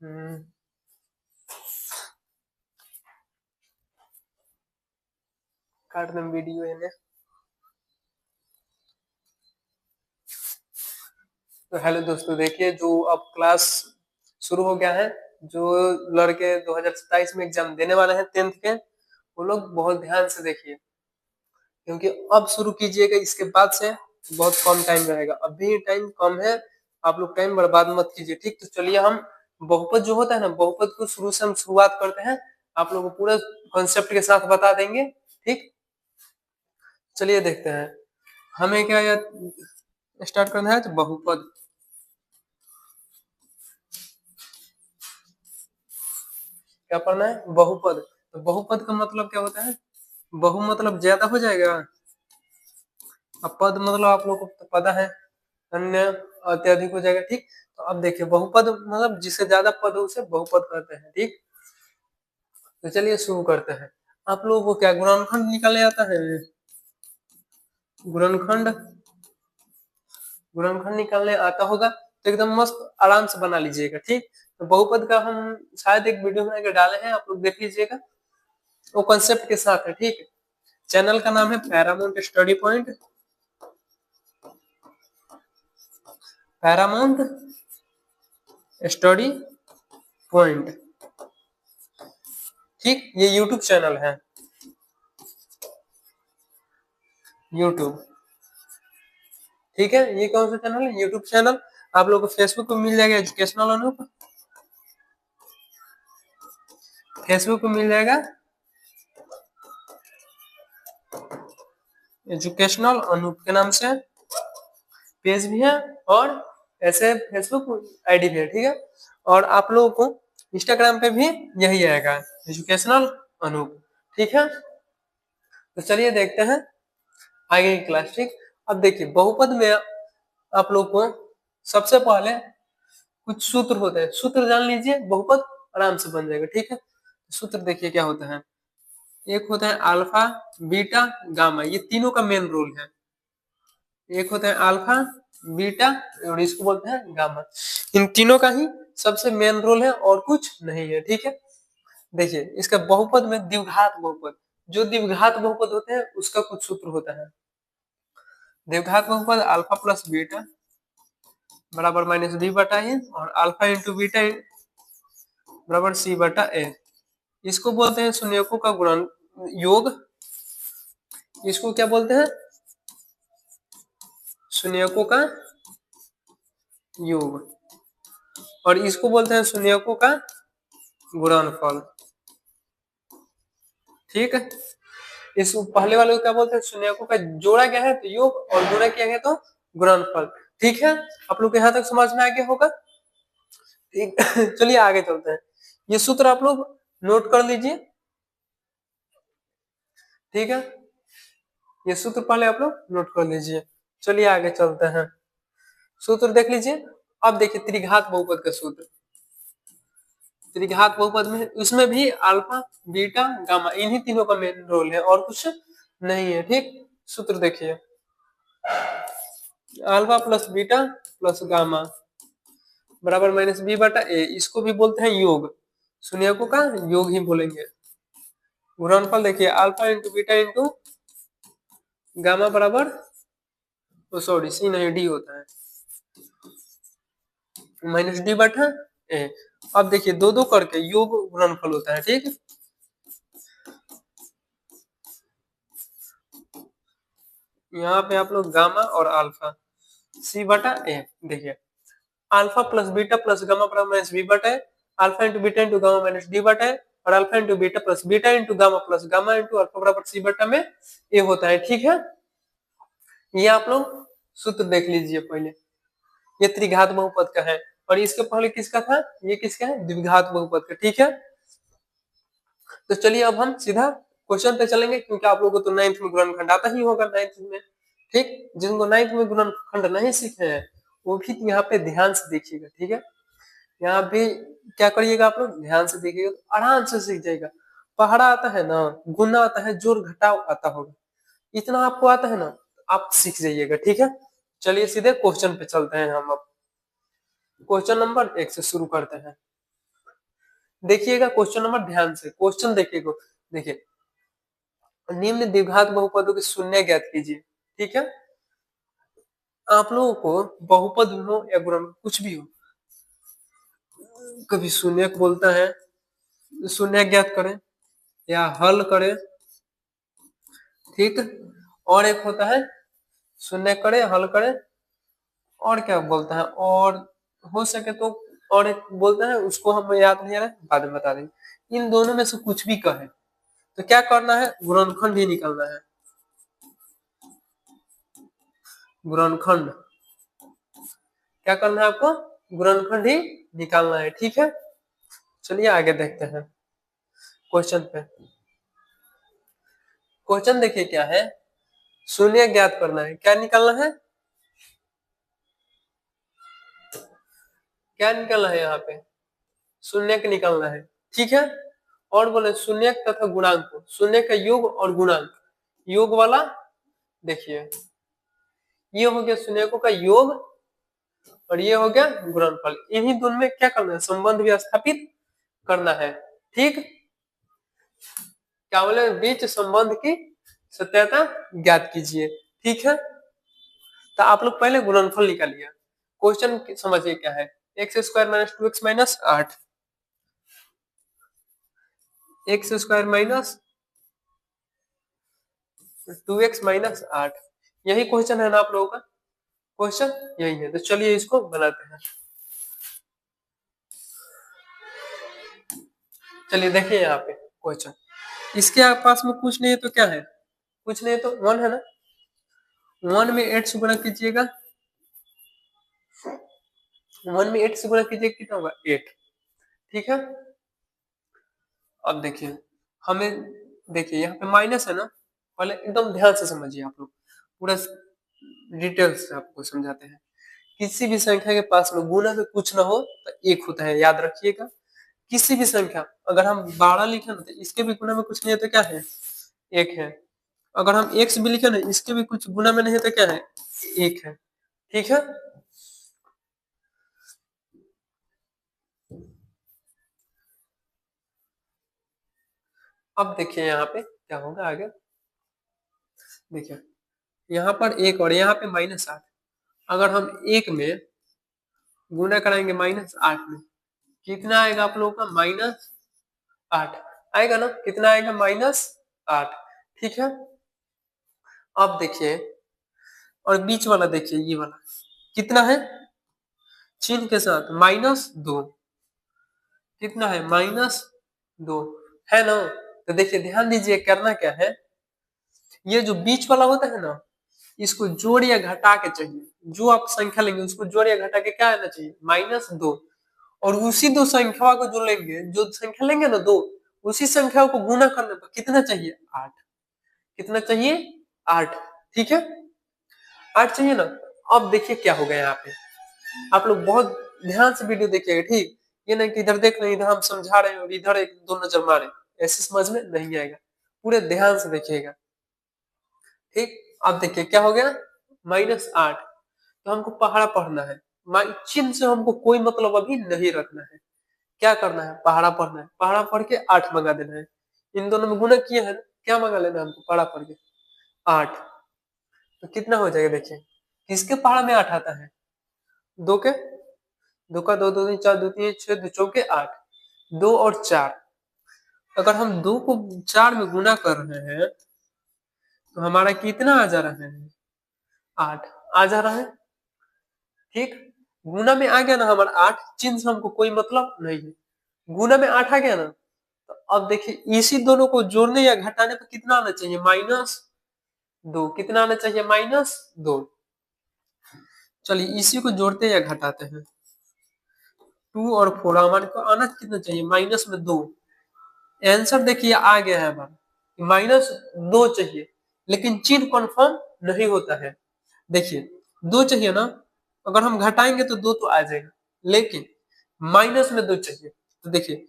हम्म, काट दें वीडियो इन्हें। तो हेलो दोस्तों, देखिए जो अब क्लास शुरू हो गया है। जो लड़के 2027 में एग्जाम देने वाले हैं 10th के, वो लोग बहुत ध्यान से देखिए, क्योंकि अब शुरू कीजिएगा, इसके बाद से बहुत कम टाइम रहेगा। अभी टाइम कम है, आप लोग टाइम बर्बाद मत कीजिए। ठीक, तो चलिए हम बहुपद जो होता है ना, बहुपद को शुरू से हम शुरुआत करते हैं। आप लोगों को पूरा कॉन्सेप्ट के साथ बता देंगे। ठीक, चलिए देखते हैं। हमें क्या स्टार्ट करना है, तो बहुपद। क्या पढ़ना है? बहुपद। तो बहुपद का मतलब क्या होता है? बहु मतलब ज्यादा हो जाएगा, अब पद मतलब आप लोगों को तो पता है, अन्य अत्यधिक हो जाएगा। ठीक, तो अब देखिए बहुपद मतलब जिससे ज्यादा पद हो उसे बहुपद कहते हैं। ठीक, तो चलिए शुरू करते हैं। आप लोगों को क्या गुणनखंड निकालने आता है? गुणनखंड, गुणनखंड निकालने आता होगा तो एकदम मस्त आराम से बना लीजिएगा। ठीक, तो बहुपद का हम शायद एक वीडियो बना के डाले हैं, आप लोग देख लीजिएगा, वो कंसेप्ट के साथ है। ठीक, चैनल का नाम है Paramount study point, Paramount study point. ठीक, ये यूट्यूब चैनल है, यूट्यूब। ठीक है, ये कौन सा चैनल है? YouTube channel. आप लोगों को फेसबुक पे मिल जाएगा एजुकेशनल अनूप, फेसबुक पे मिल जाएगा एजुकेशनल अनूप के नाम से पेज भी है, और ऐसे फेसबुक आईडी भी है। ठीक है, और आप लोगों को इंस्टाग्राम पे भी यही आएगा, एजुकेशनल अनूप। ठीक है, तो चलिए देखते हैं आगे की क्लास। ठीक, अब देखिए बहुपद में आप लोग को सबसे पहले कुछ सूत्र होते हैं, सूत्र जान लीजिए, बहुपद आराम से बन जाएगा। ठीक है, सूत्र देखिए क्या होता है। एक होता है अल्फा, बीटा, गामा, ये तीनों का मेन रोल है। एक होता है अल्फा, बीटा, और इसको बोलते हैं गामा। इन तीनों का ही सबसे मेन रोल है, और कुछ नहीं है। ठीक है, देखिए इसका बहुपद में द्विघात बहुपद, जो द्विघात बहुपद होते हैं उसका कुछ सूत्र होता है। द्विघात बहुपद अल्फा प्लस बीटा बराबर माइनस बी बटा ए, और अल्फा इंटू बीटा बराबर सी बटा ए। इसको बोलते हैं शून्यकों का गुणन योग। इसको क्या बोलते हैं? शून्यकों का योग। और इसको बोलते हैं शून्यकों का गुणनफल। ठीक है, इस पहले वाले को क्या बोलते हैं? शून्यकों का जोड़ा क्या है तो योग, और गुणा किया गया तो गुणनफल। ठीक है, आप लोग यहाँ तक समझ में आ गया होगा। ठीक, चलिए आगे चलते हैं। ये सूत्र आप लोग नोट कर लीजिए। ठीक है, ये सूत्र पहले आप लोग नोट कर लीजिए। चलिए आगे चलते हैं, सूत्र देख लीजिए। अब देखिए त्रिघात बहुपद का सूत्र। त्रिघात बहुपद में उसमें भी अल्फा, बीटा, गामा, इन्हीं तीनों का मेन रोल है, और कुछ नहीं है। ठीक, सूत्र देखिए, alpha plus beta plus gamma बराबर माइनस बी बटा ए। इसको भी बोलते हैं योग, शून्यकों का योग ही बोलेंगे। गुणनफल देखिए, alpha into beta into gamma बराबर, सॉरी सी नहीं डी होता है, माइनस डी बटा ए। अब देखिए दो दो करके योग गुणनफल होता है। ठीक, यहाँ पे आप लोग गामा और अल्फा सी बटा ए देखिए, alpha plus beta plus gamma बराबर माइनस बी बटा A, alpha into beta into gamma minus D बटा ए, और alpha into beta plus beta into gamma plus gamma into alpha बराबर सी बटा में ए होता है। ठीक है, ये आप लोग सूत्र देख लीजिए पहले। ये त्रिघात बहुपद का है, और इसके पहले किसका था? ये किसका है? द्विघात बहुपद का। ठीक है, तो चलिए अब हम सीधा क्वेश्चन पे चलेंगे, क्योंकि आप लोगों को तो 9th में गुणनखंड आता ही होगा 9th में। ठीक, जिनको 9th में गुणनखंड नहीं सीखे हैं वो भी यहाँ पे ध्यान से देखिएगा। ठीक है, यहाँ भी क्या करिएगा, आप लोग ध्यान से देखिएगा तो आराम से सीख जाएगा। पहाड़ा आता है ना, गुना आता है, जोड़ घटाव आता होगा, इतना आपको आता है ना, आप सीख जाइएगा। ठीक है, चलिए सीधे क्वेश्चन पे चलते हैं हम। अब क्वेश्चन नंबर 1 से शुरू करते हैं। देखिएगा क्वेश्चन नंबर ध्यान से, क्वेश्चन देखिएगा, देखिए निम्न द्विघात बहुपदों के शून्य ज्ञात कीजिए। ठीक है, आप लोगों को बहुपद हो या गुणन कुछ भी हो, कभी शून्य को बोलता है शून्य ज्ञात करें या हल करें, ठीक, और एक होता है शून्य करें हल करें, और क्या बोलता है, और हो सके तो और एक बोलता है, उसको हम याद नहीं आ रहा है, बाद में बता देंगे। इन दोनों में से कुछ भी कहे तो क्या करना है, गुणनखंड ही निकालना है, गुणनखंड क्या करना है आपको, गुणनखंड ही निकालना है। ठीक है, चलिए आगे देखते हैं क्वेश्चन पे। क्वेश्चन देखिए क्या है, शून्य ज्ञात करना है, क्या निकालना है, क्या निकालना है, यहाँ पे शून्य का निकालना है। ठीक है, और बोले शून्य तथा गुणांक, शून्य का योग और गुणांक, योग वाला देखिए ये हो गया शून्यकों का योग और ये हो गया गुणनफल, इन्हीं दोनों में क्या करना है, संबंध भी स्थापित करना है। ठीक, क्या बोले, बीच संबंध की सत्यता ज्ञात कीजिए। ठीक है, तो आप लोग पहले गुणनफल निकालिए। क्वेश्चन समझिए क्या है, x square minus 2x minus 8, x square minus 2x minus 8, यही क्वेश्चन है ना आप लोगों का, क्वेश्चन यही है। तो चलिए इसको बनाते हैं। चलिए देखिए यहाँ पे क्वेश्चन, इसके पास में कुछ नहीं है तो क्या है, कुछ नहीं है तो 1 है ना, 1 में 8 से गुणा कीजिएगा, 1 में 8 से गुणा कीजिएगा कितना होगा 8। ठीक है, अब देखिए हमें, देखिए यहाँ पे माइनस है ना, पहले एकदम ध्यान से समझिए आप लोग, पूरा डिटेल्स से आपको समझाते हैं। किसी भी संख्या के पास में गुणा में कुछ ना हो तो एक होता है, याद रखिएगा। किसी भी संख्या, अगर हम 12 लिखे ना तो इसके भी गुणा में कुछ नहीं है तो क्या है, एक है। अगर हम x भी लिखे ना, इसके भी कुछ गुणा में नहीं है तो क्या है, एक है। ठीक है, अब देखिए यहाँ पे क्या होगा आगे, देखिए यहाँ पर एक और यहाँ पे -8, अगर हम एक में गुना कराएंगे -8 में, कितना आएगा आप लोगों का, -8 आएगा ना, कितना आएगा, -8। ठीक है, अब देखिए और बीच वाला देखिए, ये वाला कितना है, चिन्ह के साथ -2, कितना है, -2 है ना। तो देखिए ध्यान दीजिए करना क्या है, ये जो बीच वाला होता है ना, इसको जोड़ या घटा के चाहिए, जो आप संख्या लेंगे उसको जोड़ या घटा के क्या आना चाहिए, -2, और उसी दो संख्या को जो लेंगे, जो संख्या लेंगे ना दो, उसी संख्या को गुना करने पर कितना चाहिए, 8, कितना चाहिए, 8। ठीक है, 8 चाहिए ना। अब देखिए क्या होगा यहाँ पे, आप लोग बहुत ध्यान से वीडियो देखिएगा, ठीक, ये नहीं कि इधर देख रहे हैं, इधर हम समझा रहे हैं और इधर एक दो नजर मारे, ऐसे समझ में नहीं आएगा, पूरे ध्यान से देखिएगा। ठीक, अब देखिए क्या हो गया, -8, तो हमको पहाड़ा पढ़ना है, चिन्ह से हमको कोई मतलब अभी नहीं रखना है, क्या करना है, पहाड़ा पढ़ना है, पहाड़ा पढ़ के 8 मंगा देना है, इन दोनों में गुना किए हैं, क्या मंगा लेना है हमको, पहाड़ा पढ़ के 8, तो कितना हो जाएगा, देखिए किसके पहाड़ा में 8 आता है, दो के, दो का दो, दो तीन चार, दो तीन छह, दो चौके 8, 2 और 4, अगर हम 2 को 4 में गुना कर रहे हैं तो हमारा कितना आ जा रहा है, 8 आ जा रहा है। ठीक, गुना में आ गया ना हमारा 8, चिन्ह से हमको कोई मतलब नहीं है, गुना में 8 आ गया ना, तो अब देखिए इसी दोनों को जोड़ने या घटाने पर कितना आना चाहिए, -2, कितना आना चाहिए, -2। चलिए इसी को जोड़ते या घटाते हैं, 2 और 4 हमारे को आना कितना चाहिए, -2। आंसर देखिए आ गया है हमारा, -2 चाहिए, लेकिन चिन्ह कन्फर्म नहीं होता है। देखिए 2 चाहिए ना, अगर हम घटाएंगे तो 2 तो आ जाएगा, लेकिन माइनस में 2 चाहिए। तो देखिए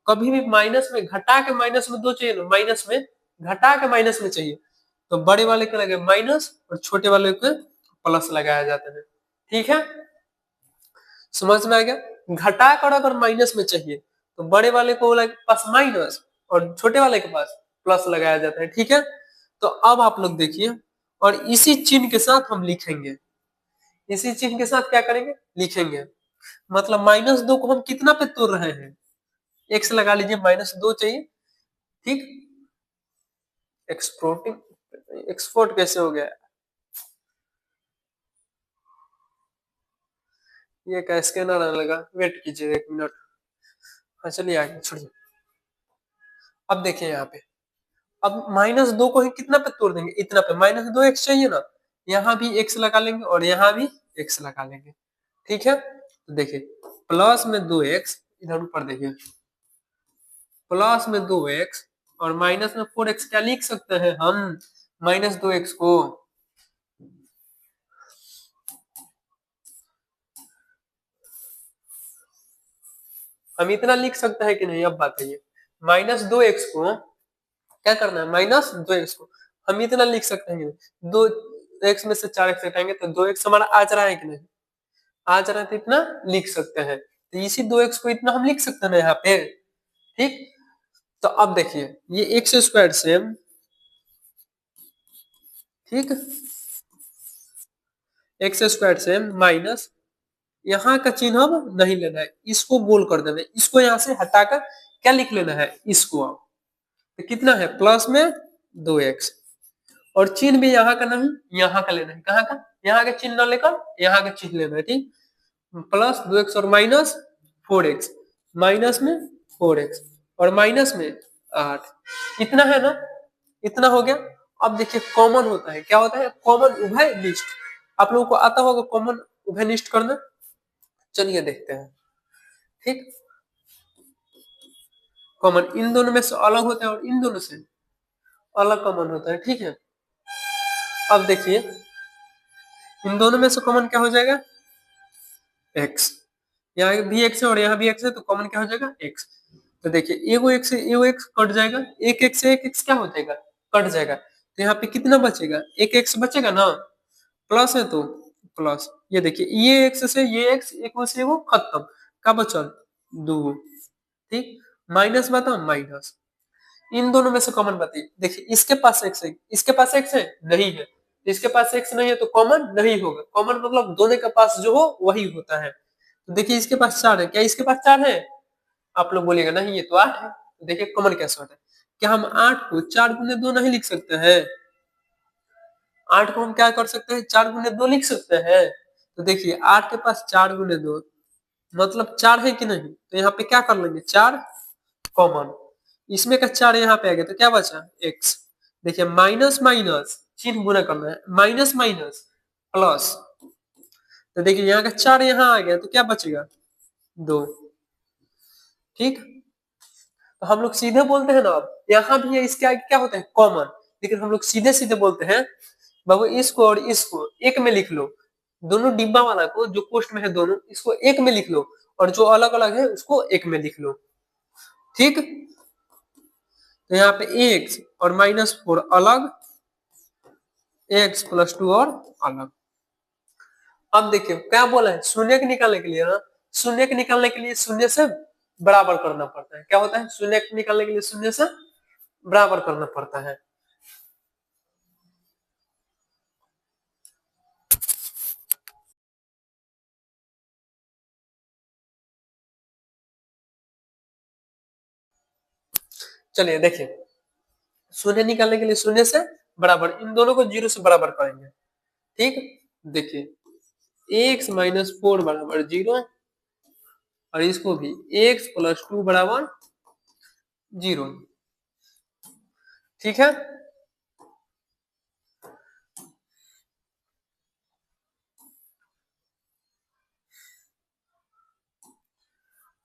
कभी भी माइनस में घटा के माइनस में 2 चाहिए ना, माइनस में घटा के माइनस में चाहिए, तो बड़े वाले के लगे माइनस और छोटे वाले के प्लस लगाया जाता है। ठीक है, समझ में आ गया, घटा कर अगर माइनस में चाहिए तो बड़े वाले को के पास माइनस और छोटे वाले के पास प्लस लगाया जाता है, ठीक है। तो अब आप लोग देखिए, और इसी चिन्ह के साथ हम लिखेंगे, इसी चिन्ह के साथ क्या करेंगे, लिखेंगे। मतलब -2 को हम कितना पे तोड़ रहे हैं, एक्स लगा लीजिए, -2 चाहिए, ठीक। एक्सपोर्टिंग, एक्सपोर्ट कैसे हो गया, ये क्या स्कैनर आने लगा, वेट कीजिए 1 मिनट। हाँ चलिए आगे छोड़िए। अब देखिए यहाँ पे, अब -2 को ही कितना पे तोड़ देंगे, इतना पे, -2 एक्स चाहिए ना, यहाँ भी एक्स लगा लेंगे और यहाँ भी एक्स लगा लेंगे, ठीक है। तो देखिए प्लस में 2x, इधर ऊपर देखिए, प्लस में 2x और माइनस में 4x, क्या लिख सकते हैं हम -2x को, हम इतना लिख सकते हैं कि नहीं, अब बात है ये, -2x को क्या करना है, -2x को हम इतना लिख सकते हैं कि नहीं, 2x में से 4x हटाएंगे तो 2x हमारा आ जा रहा है कि नहीं, आ जा रहा है, तो इतना लिख सकते हैं। तो इसी 2x को इतना हम लिख सकते हैं ना यहाँ पे, ठीक। तो अब देखिए ये एक्स स्क्वायर सेम, ठीक, एक्स स्क्वायर सेम माइनस, यहाँ का चिन्ह अब नहीं लेना है, इसको गोल कर देना है, इसको यहाँ से हटाकर क्या लिख लेना है, इसको अब, तो कितना है, प्लस में 2x, और चिन्ह भी यहाँ का नहीं, यहाँ का लेना है, कहाँ का, यहाँ का चिन्ह न लेकर यहाँ का चिन्ह लेना है, ठीक। प्लस 2x और -4x, माइनस में 4x और माइनस में 8, इतना है ना, इतना हो गया। अब देखिए कॉमन होता है, क्या होता है, कॉमन उभय निष्ठ, आप लोगों को आता होगा कॉमन उभय निष्ठ करना, चलिए देखते हैं, ठीक। कॉमन इन दोनों में से अलग होता है और इन दोनों से अलग कॉमन होता है, ठीक है। अब देखिए इन दोनों में से कॉमन क्या हो जाएगा, x, यहाँ भी x है और यहाँ भी x है, तो कॉमन क्या हो जाएगा, x। तो देखिए एगो x कट जाएगा, एक x से एक x क्या हो जाएगा, कट जाएगा, तो यहाँ पे कितना बचेगा, एक x बचेगा ना, प्लस है तो प्लस, ये देखिए ये x से ये x, एक से वो खत्म, का बचल 2, ठीक, माइनस बता माइनस, इन दोनों में से कॉमन बताइए, देखिए इसके पास x है, इसके पास x है नहीं है, इसके पास x नहीं है तो कॉमन नहीं होगा, कॉमन मतलब दोनों के पास जो हो वही होता है। तो देखिए इसके पास 4 है, क्या इसके पास 4 है, आप लोग बोलिएगा नहीं ये तो 8 है, तो देखिए कॉमन कैसे होता है, क्या हम 8 को 4 गुने 2 नहीं लिख सकते हैं, 8 को हम क्या कर सकते हैं, 4 गुने 2 लिख सकते हैं। तो देखिए 8 के पास 4 गुने 2 मतलब 4 है कि नहीं, तो यहाँ पे क्या कर लेंगे, 4 कॉमन, इसमें का 4 यहाँ पे आ गया तो क्या बचा, x। देखिए माइनस माइनस चिन्ह गुना करना है, माइनस माइनस प्लस, तो देखिए यहाँ का 4 यहाँ आ गया तो क्या बचेगा, 2, ठीक। तो हम लोग सीधे बोलते हैं ना, अब यहाँ भी है, इसके आगे क्या होता है, कॉमन, लेकिन हम लोग सीधे सीधे बोलते हैं, बाबू इसको और इसको एक में लिख लो, दोनों डिब्बा वाला को जो पोस्ट में है दोनों, इसको एक में लिख लो, और जो अलग अलग है उसको एक में लिख लो, ठीक। तो यहाँ पे एक्स और -4 अलग, एक्स प्लस 2 और अलग। अब देखिए क्या बोला है, शून्य के निकालने के लिए ना, शून्य के निकालने के लिए शून्य से बराबर करना पड़ता है, क्या होता है, शून्य के निकालने के लिए शून्य से बराबर करना पड़ता है। चलिए देखिए, शून्य निकालने के लिए शून्य से बराबर, इन दोनों को 0 से बराबर करेंगे, ठीक। देखिए एक्स -4 बराबर 0 और इसको भी x प्लस 2 बराबर 0, ठीक है।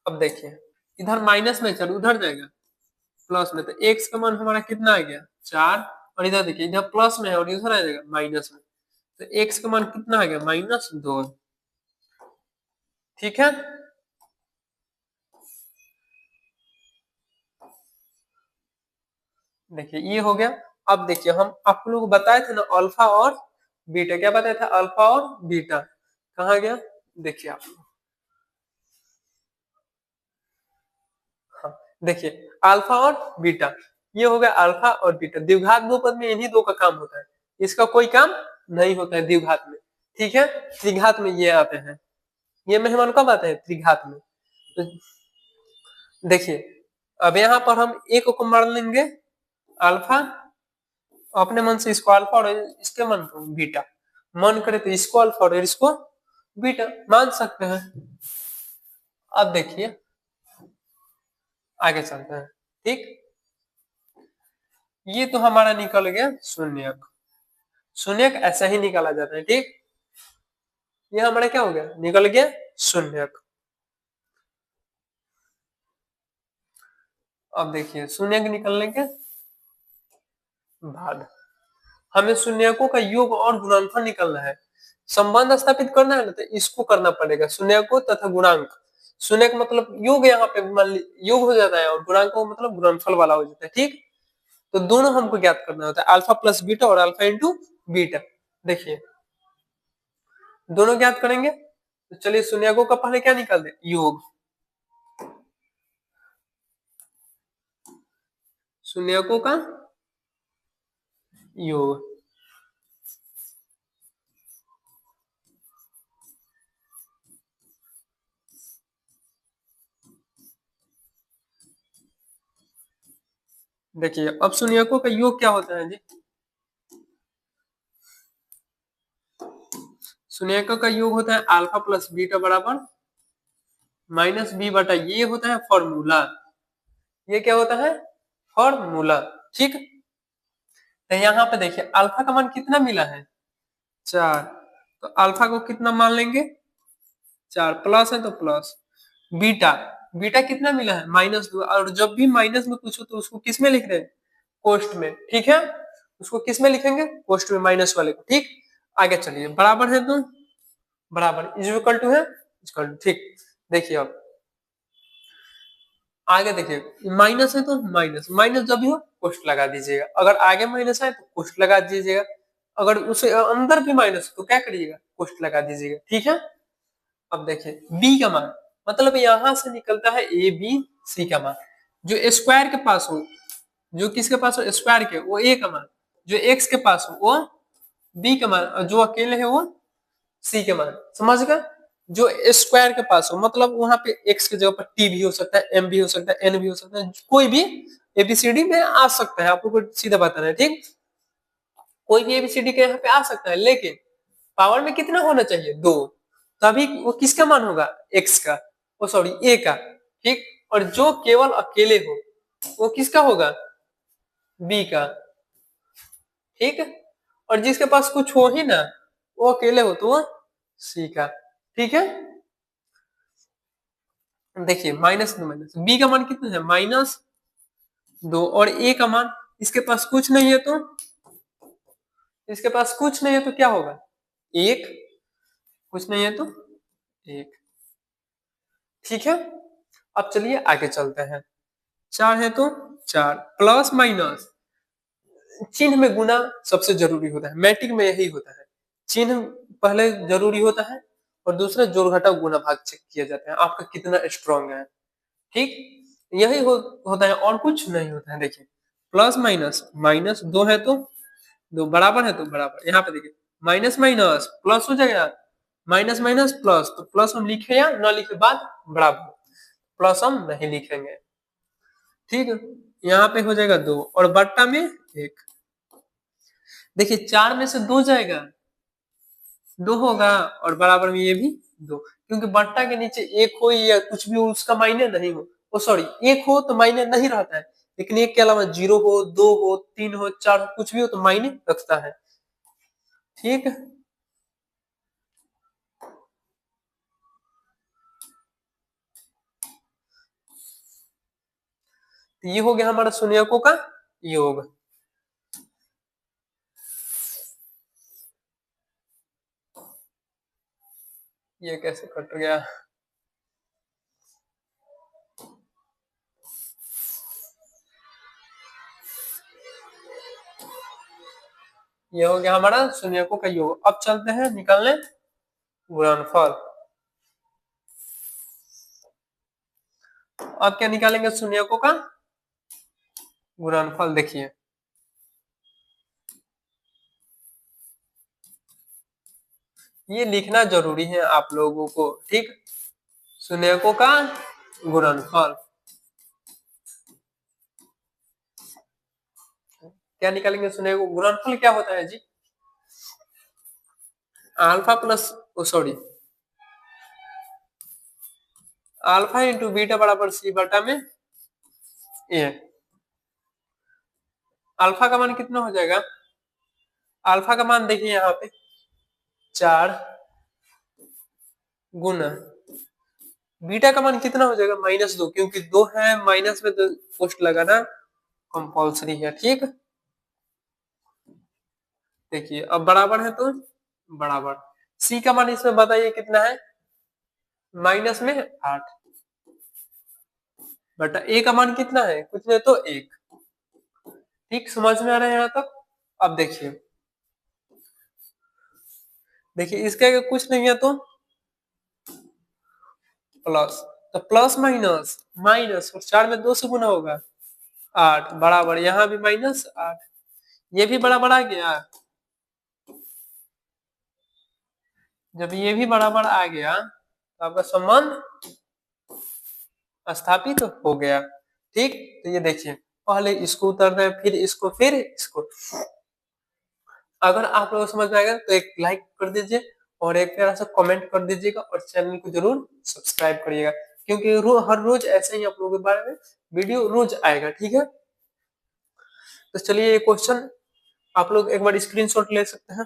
अब देखिए इधर माइनस में चल उधर जाएगा प्लस में, तो x का मान हमारा कितना आ गया, 4, और इधर देखिए इधर प्लस में है और इधर आ जाएगा माइनस में, तो x का मान कितना आ गया, -2, ठीक है। देखिए ये हो गया। अब देखिए हम आप लोग को बताए थे ना अल्फा और बीटा, क्या बताया था, अल्फा और बीटा कहाँ गया, देखिए आप लोग, हाँ, देखिए अल्फा और बीटा, ये हो गया अल्फा और बीटा। द्विघात बहुपद में इन्हीं दो का काम होता है, इसका कोई काम नहीं होता है द्विघात में। ठीक है, त्रिघात में ये आते हैं, ये मेहमान कब आते हैं? त्रिघात में। तो देखिए अब यहाँ पर हम एक को मान लेंगे अल्फा, अपने मन से इसको अल्फा और इसके मन को बीटा, मन करे तो इसको अल्फा और इसको बीटा मान सकते हैं। अब देखिए आगे चलते हैं। ठीक, ये तो हमारा निकल गया शून्यक। शून्यक ऐसा ही निकाला जाता है। ठीक, ये हमारा क्या हो गया? निकल गया शून्यक। अब देखिए शून्यक निकलने के बाद हमें शून्यकों का योग और गुणनफल निकलना है। संबंध स्थापित करना है ना, तो इसको करना पड़ेगा, शून्यकों तथा गुणांक। शून्यक मतलब योग, यहाँ पे मान योग हो जाता है, और गुणांक मतलब गुणनफल वाला हो जाता है। ठीक, तो दोनों हमको ज्ञात करना होता है, अल्फा प्लस बीटा और अल्फा इंटू बीटा। देखिए दोनों ज्ञात करेंगे, तो चलिए शून्यकों का पहले क्या निकाल दे? योग। शून्यकों का योग, देखिए अब शून्यकों का योग क्या होता है जी? शून्यकों का योग होता है अल्फा प्लस बीटा बराबर माइनस बी बटा, ये होता है फॉर्मूला। ये क्या होता है? फॉर्मूला। ठीक, तो यहाँ पे देखिए अल्फा का मान कितना मिला है? 4, तो अल्फा को कितना मान लेंगे? 4, प्लस है तो प्लस। बीटा, बीटा कितना मिला है? -2, और जब भी माइनस में कुछ हो तो उसको किस में लिख रहे हैं? कोष्ट में। ठीक है, उसको किस में लिखेंगे? कोष्ट में, माइनस वाले को। ठीक, आगे चलिए, बराबर है तो बराबर, इज इक्वल टू है इक्वल टू। ठीक, देखिए अब आगे देखिए, माइनस है तो माइनस, माइनस जब भी हो कोष्ट लगा दीजिएगा, अगर आगे माइनस है तो कोष्ट लगा दीजिएगा, अगर उसे अंदर भी माइनस तो क्या करिएगा? कोष्ट लगा दीजिएगा। ठीक है, अब देखिए b का मान, मतलब यहां से निकलता है ए बी सी का मान। जो स्क्वायर के पास हो, जो किसके पास हो? स्क्वायर के, वो a का मान। जो x के पास हो वो b का मान, और जो अकेले है वो c के मान। समझ गए? जो स्क्वायर के पास हो, मतलब वहां पे x की जगह पर t भी हो सकता है, m भी हो सकता है, n भी हो सकता है, कोई भी एबीसीडी में आ सकता है। आपको सीधा बताना है। ठीक, कोई भी एबीसीडी के यहाँ पे आ सकता है, लेकिन पावर में कितना होना चाहिए? 2, तभी वो किसका मान होगा? x का, ओ सॉरी a का। ठीक, और जो केवल अकेले हो वो किसका होगा? b का। ठीक, और जिसके पास कुछ हो ही ना, वो अकेले हो तो वो c का। ठीक है, देखिए माइनस बी का मान कितना है? -2, और ए का मान, इसके पास कुछ नहीं है तो, इसके पास कुछ नहीं है तो क्या होगा? 1, कुछ नहीं है तो 1। ठीक है, अब चलिए आगे चलते हैं। 4 है तो 4, प्लस माइनस, चिन्ह में गुना सबसे जरूरी होता है, मैट्रिक में यही होता है, चिन्ह पहले जरूरी होता है, और दूसरा जोड़ घटाव गुना भाग चेक किया जाता है आपका कितना स्ट्रांग है। ठीक, यही होता है, और कुछ नहीं होता है। देखिए प्लस माइनस, -2 है तो 2, बराबर है तो बराबर, यहाँ पे देखिए माइनस माइनस प्लस हो जाएगा, माइनस माइनस प्लस, तो प्लस हम लिखे या न लिखे बाद बराबर, प्लस हम नहीं लिखेंगे। ठीक है, यहाँ पे हो जाएगा 2 और बट्टा में 1। देखिए 4 में से 2 जाएगा, 2 होगा, और बराबर में ये भी 2, क्योंकि बट्टा के नीचे 1 हो या कुछ भी हो उसका मायने नहीं हो, ओ सॉरी 1 हो तो मायने नहीं रहता है, लेकिन 1 के अलावा 0 हो, 2 हो, 3 हो, 4 हो, कुछ भी हो तो मायने रखता है। ठीक, तो ये हो गया हमारा शून्यकों का योग। ये कैसे कट गया? ये हो गया हमारा शून्यकों का योग। अब चलते हैं निकालने गुणनफल। अब क्या निकालेंगे, शून्यकों का गुणनफल। देखिए ये लिखना जरूरी है आप लोगों को, ठीक। शून्यकों का गुणनफल क्या निकालेंगे, शून्यकों गुणनफल क्या होता है जी, alpha plus, sorry, alpha into beta बराबर सी बटा में ए। अल्फा का मान कितना हो जाएगा, अल्फा का मान देखिए यहाँ पे 4 गुना बीटा का मान कितना हो जाएगा -2, क्योंकि 2 है माइनस में तो पोस्ट लगाना कंपल्सरी है, ठीक। देखिए अब बराबर है तो बराबर, सी का मान इसमें बताइए कितना है, माइनस में 8 बटा ए का मान कितना है, कुछ नहीं तो 1। ठीक, समझ में आ रहा है यहाँ तक। अब देखिए, देखिए इसके आगे कुछ नहीं है तो प्लस, तो प्लस माइनस माइनस, और 4 में 2 से गुना होगा 8 बराबर, यहाँ भी -8, ये भी बराबर आ गया। जब ये भी बराबर आ गया तो आपका संबंध स्थापित हो गया, ठीक। तो ये देखिए, पहले इसको उतरना है, फिर इसको, फिर इसको। अगर आप लोगों को समझ में आएगा तो एक लाइक कर दीजिए और एक प्यारा सा कमेंट कर दीजिएगा और चैनल को जरूर सब्सक्राइब करिएगा, क्योंकि हर रोज ऐसे ही आप लोगों के बारे में वीडियो रोज आएगा, ठीक है। तो चलिए ये क्वेश्चन आप लोग एक बार स्क्रीनशॉट ले सकते हैं।